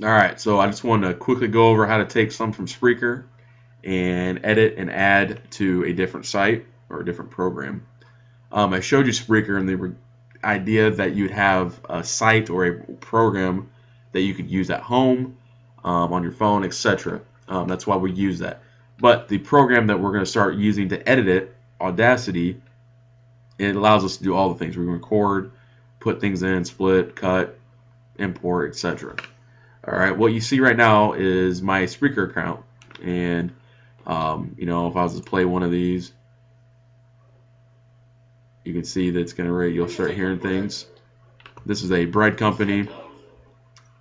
All right, so I just wanted to quickly go over how to take some from Spreaker and edit and add to a different site or a different program. I showed you Spreaker and the idea that you'd have a site or a program that you could use at home, on your phone, etc. That's why we use that. But the program that we're going to start using to edit it, Audacity, it allows us to do all the things. We can record, put things in, split, cut, import, etc. All right, what you see right now is my Spreaker account, and if I was to play one of these, you can see that it's gonna you'll start hearing things. This is a bread company,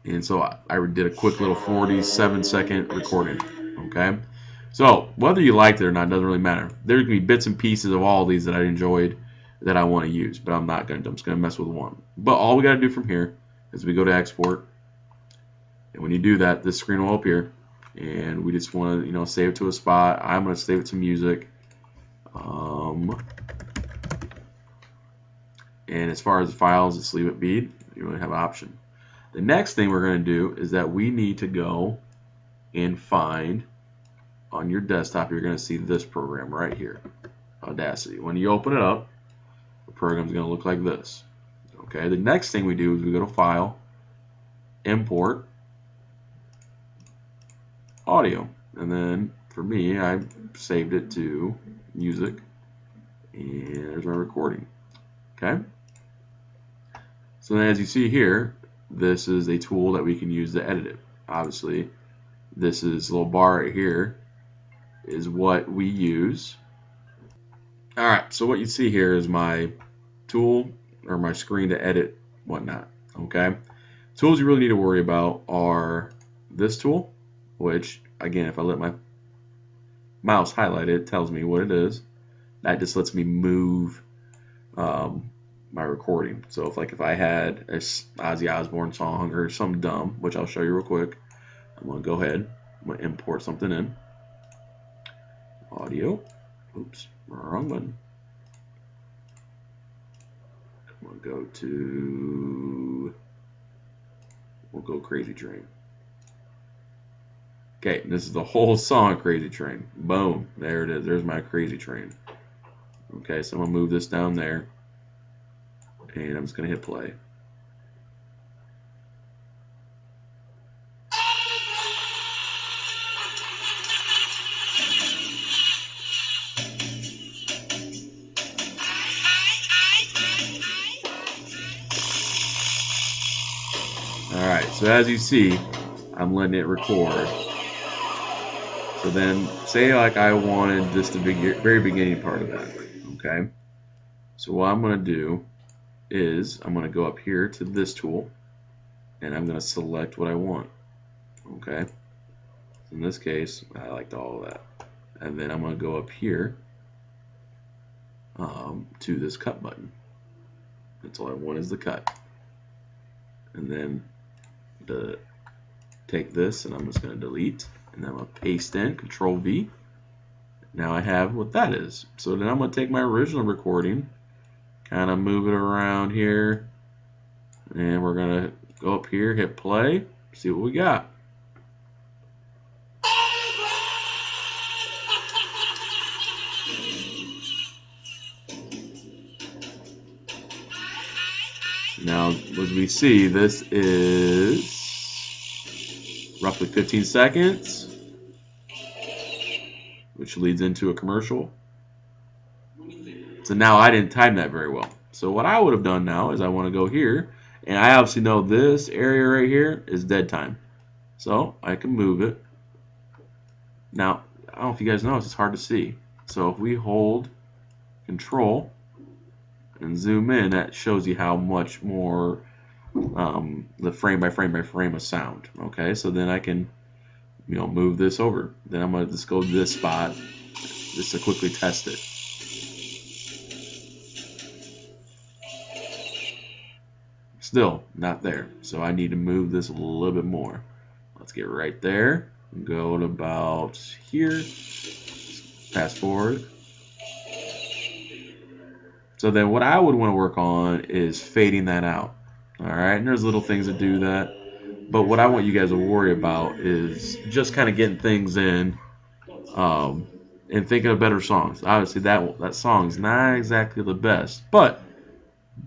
and so I did a quick little 47-second recording. Okay, so whether you liked it or not doesn't really matter. There's gonna be bits and pieces of all of these that I enjoyed that I want to use, but I'm not gonna. I'm just gonna mess with one. But all we gotta do from here is we go to export, and when you do that, this screen will appear, and we just want to save it to a spot. I'm gonna save it to music. And as far as the files, just leave it be. You really have an option. The next thing we're going to do is that we need to go and find, on your desktop, you're going to see this program right here, Audacity. When you open it up, the program's going to look like this. Okay. The next thing we do is we go to File, Import, Audio, and then for me, I saved it to Music, and there's my recording. Okay. So then as you see here, this is a tool that we can use to edit it. Obviously, this little bar right here is what we use. All right, so what you see here is my tool or my screen to edit whatnot. Okay, tools you really need to worry about are this tool, which again, if I let my mouse highlight it, it tells me what it is. That just lets me move my recording. So if I had a Ozzy Osbourne song or something dumb, which I'll show you real quick, I'm gonna go ahead. I'm gonna import something in. Audio. Oops, wrong button. I'm gonna go to. We'll go Crazy Train. Okay, this is the whole song Crazy Train. Boom, there it is. There's my Crazy Train. Okay, so I'm gonna move this down there, and I'm just gonna hit play. Alright, so as you see, I'm letting it record. So then, say like I wanted just the very beginning part of that. Okay, so what I'm going to do is I'm going to go up here to this tool, and I'm going to select what I want. Okay, in this case, I liked all of that. And then I'm going to go up here to this cut button. That's all I want is the cut. And then take this, and I'm just going to delete, and then I'm going to paste in, Control V. Now I have what that is. So then I'm going to take my original recording, kind of move it around here, and we're going to go up here, hit play, see what we got. Now, as we see, this is roughly 15 seconds, which leads into a commercial. So now I didn't time that very well. So what I would have done now is I want to go here, and I obviously know this area right here is dead time. So I can move it. Now, I don't know if you guys notice, it's hard to see. So if we hold Control and zoom in, that shows you how much more the frame by frame by frame of sound. Okay, so then I can move this over. Then I'm going to just go to this spot just to quickly test it. Still not there, so I need to move this a little bit more. Let's get right there. Go to about here. Fast forward. So then what I would want to work on is fading that out. All right, and there's little things that do that. But what I want you guys to worry about is just kind of getting things in, and thinking of better songs. Obviously, that song's not exactly the best, but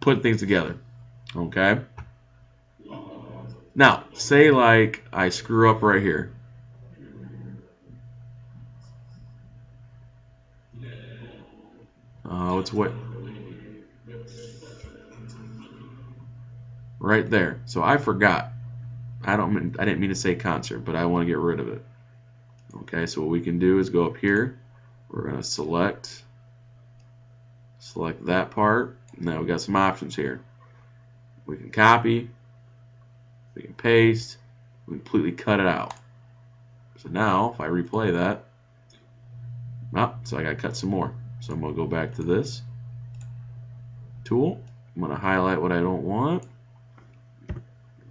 put things together. Okay. Now, say like I screw up right here. It's what right there. So I forgot. I didn't mean to say concert, but I want to get rid of it. Okay, so what we can do is go up here. We're going to select that part. Now we got some options here. We can copy, we can paste, we can completely cut it out. So now if I replay that, so I got to cut some more. So I'm going to go back to this tool. I'm going to highlight what I don't want.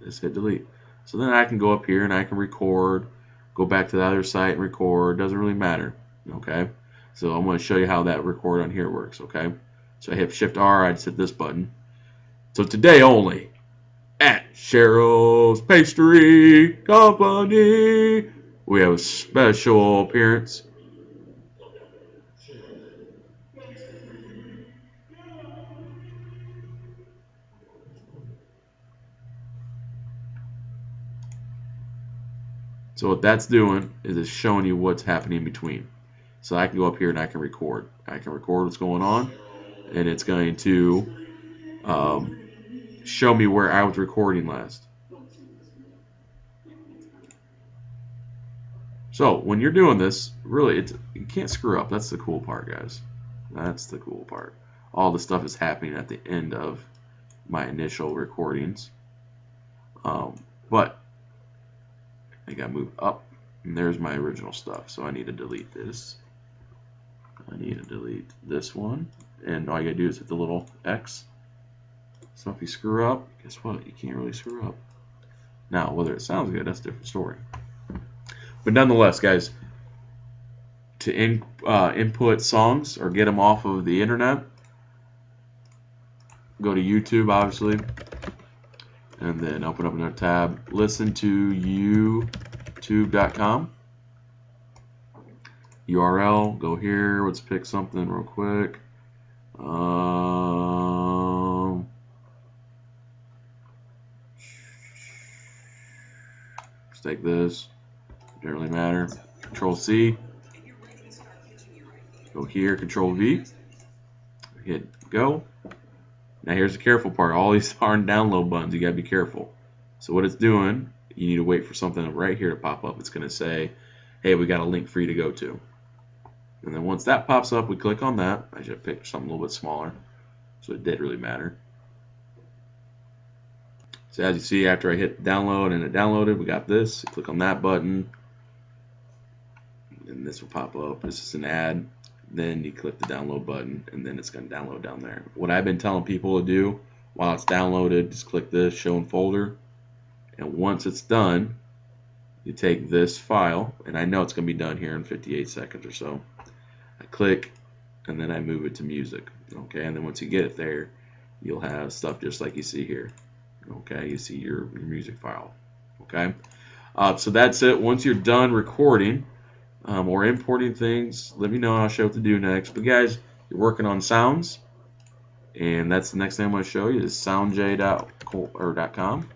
Just hit delete. So then I can go up here and I can record, go back to the other site and record. Doesn't really matter. Okay. So I'm going to show you how that record on here works. Okay. So I hit Shift R. I just hit this button. So today only at Cheryl's Pastry Company, we have a special appearance. So what that's doing is it's showing you what's happening in between. So I can go up here and I can record. I can record what's going on, and it's going to show me where I was recording last. So when you're doing this, really, you can't screw up. That's the cool part, guys. That's the cool part. All the stuff is happening at the end of my initial recordings. But I got to move up, and there's my original stuff. So I need to delete this. I need to delete this one, and all you got to do is hit the little X. So if you screw up, guess what? You can't really screw up. Now, whether it sounds good, that's a different story. But nonetheless, guys, to input songs or get them off of the internet, go to YouTube, obviously, and then open up another tab. Listen to youtube.com. URL, go here. Let's pick something real quick. Let's take this. Doesn't really matter. Control C. Go here. Control V. Hit go. Now here's the careful part. All these aren't download buttons. You gotta be careful. So what it's doing, you need to wait for something right here to pop up. It's gonna say, hey, we got a link for you to go to. And then once that pops up, we click on that. I should pick something a little bit smaller, so it did really matter. So as you see, after I hit download and it downloaded, we got this. Click on that button, and this will pop up. This is an ad. Then you click the download button, and then it's going to download down there. What I've been telling people to do while it's downloaded, just click this, show in folder, and once it's done, you take this file, and I know it's going to be done here in 58 seconds or so. I click, and then I move it to music. Okay, and then once you get it there, you'll have stuff just like you see here. Okay, you see your music file. Okay, so that's it. Once you're done recording or importing things, let me know and I'll show what to do next. But guys, you're working on sounds, and that's the next thing I'm going to show you is soundj.com.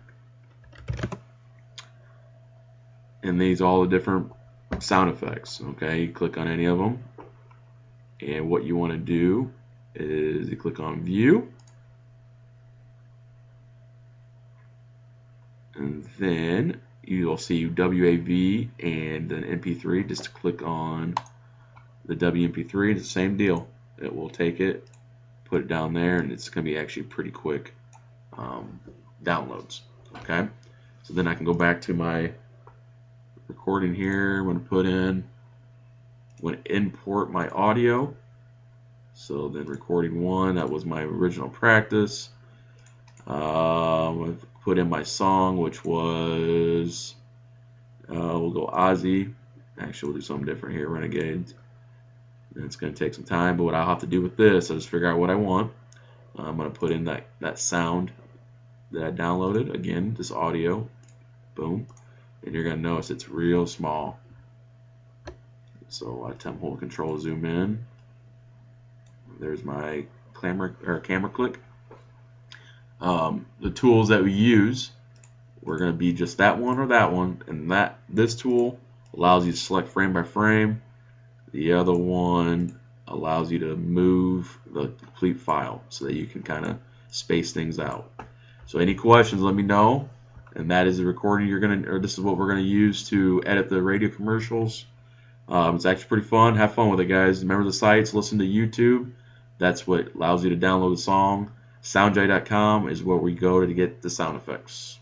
And these are all the different sound effects. Okay, you click on any of them, and what you want to do is you click on view, and then you'll see WAV and an MP3. Just click on the WMP3. It's the same deal. It will take it, put it down there, and it's going to be actually pretty quick downloads. Okay, so then I can go back to my recording here. I'm going to import my audio. So then recording 1, that was my original practice. I'm going to put in my song, which was, we'll go Ozzy. Actually, we'll do something different here, Renegades. And it's going to take some time, but what I'll have to do with this is figure out what I want. I'm going to put in that sound that I downloaded. Again, this audio. boom, and you're going to notice it's real small. So I temp hold control zoom in. There's my camera click. The tools that we use, we're going to be just that one or that one, and this tool allows you to select frame by frame. The other one allows you to move the complete file so that you can kind of space things out. So any questions, let me know. And that is the recording this is what we're gonna use to edit the radio commercials. It's actually pretty fun. Have fun with it, guys. Remember the sites. Listen to YouTube. That's what allows you to download the song. Soundjay.com is where we go to get the sound effects.